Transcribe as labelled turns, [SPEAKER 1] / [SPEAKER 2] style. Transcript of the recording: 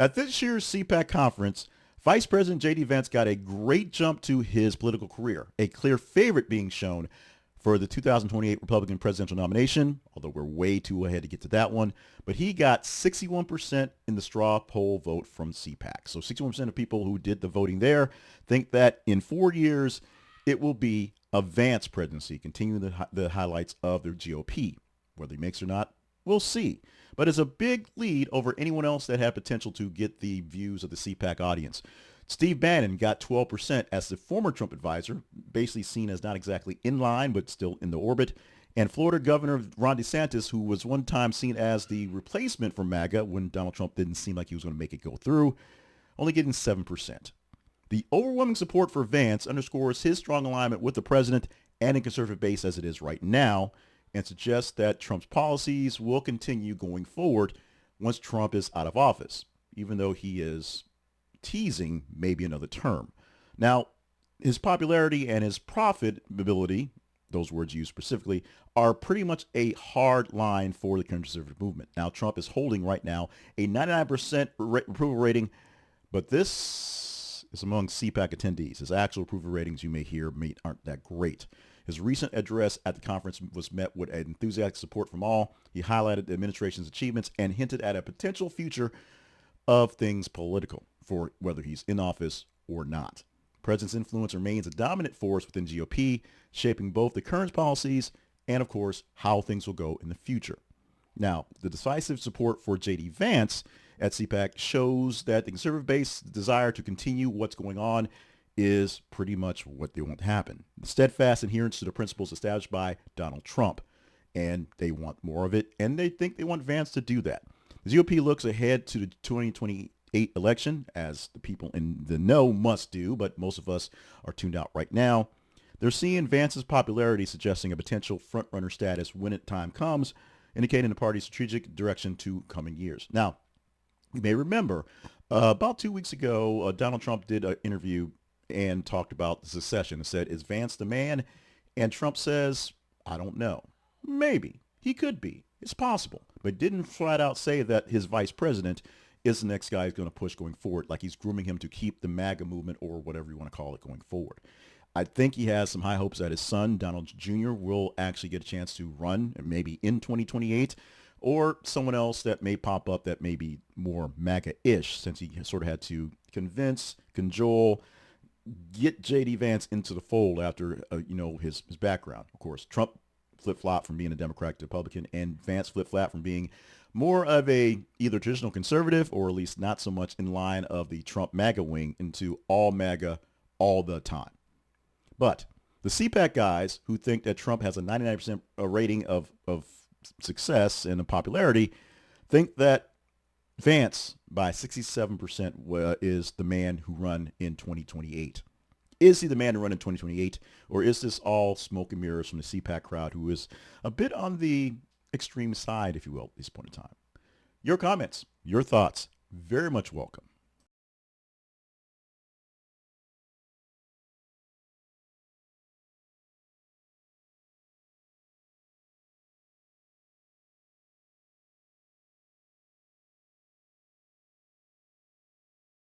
[SPEAKER 1] At this year's CPAC conference, Vice President JD Vance got a great jump to his political career, a clear favorite being shown for the 2028 Republican presidential nomination, although we're way too ahead to get to that one. But he got 61% in the straw poll vote from CPAC. So 61% of people who did the voting there think that in 4 years, it will be a Vance presidency, continuing the highlights of the GOP. Whether he makes or not, we'll see. But it's a big lead over anyone else that had potential to get the views of the CPAC audience. Steve Bannon got 12% as the former Trump advisor, basically seen as not exactly in line, but still in the orbit. And Florida Governor Ron DeSantis, who was one time seen as the replacement for MAGA when Donald Trump didn't seem like he was going to make it go through, only getting 7%. The overwhelming support for Vance underscores his strong alignment with the president and a conservative base as it is right now, and suggests that Trump's policies will continue going forward once Trump is out of office, even though he is teasing maybe another term. Now, his popularity and his profitability, those words used specifically, are pretty much a hard line for the conservative movement. Now, Trump is holding right now a 99% approval rating, but this is among CPAC attendees. His actual approval ratings you may hear aren't that great. His recent address at the conference was met with enthusiastic support from all. He highlighted the administration's achievements and hinted at a potential future of things political for whether he's in office or not. The president's influence remains a dominant force within GOP, shaping both the current policies and, of course, how things will go in the future. Now, the decisive support for JD Vance at CPAC shows that the conservative base desire to continue what's going on is pretty much what they want to happen. The steadfast adherence to the principles established by Donald Trump. And they want more of it, and they think they want Vance to do that. The GOP looks ahead to the 2028 election, as the people in the know must do, but most of us are tuned out right now. They're seeing Vance's popularity suggesting a potential front-runner status when time comes, indicating the party's strategic direction to coming years. Now, you may remember, about 2 weeks ago, Donald Trump did an interview and talked about the secession and said, is Vance the man? And Trump says, I don't know. Maybe. He could be. It's possible. But didn't flat out say that his vice president is the next guy who's going to push going forward, like he's grooming him to keep the MAGA movement or whatever you want to call it going forward. I think he has some high hopes that his son, Donald Jr., will actually get a chance to run maybe in 2028, or someone else that may pop up that may be more MAGA-ish, since he sort of had to convince, cajole, get JD Vance into the fold after, his background. Of course, Trump flip-flop from being a Democrat to Republican, and Vance flip-flop from being more of a either traditional conservative or at least not so much in line of the Trump MAGA wing into all MAGA all the time. But the CPAC guys who think that Trump has a 99% rating of success and popularity think that Vance, by 67%, is the man who run in 2028. Is he the man to run in 2028, or is this all smoke and mirrors from the CPAC crowd who is a bit on the extreme side, if you will, at this point in time? Your comments, your thoughts, very much welcome.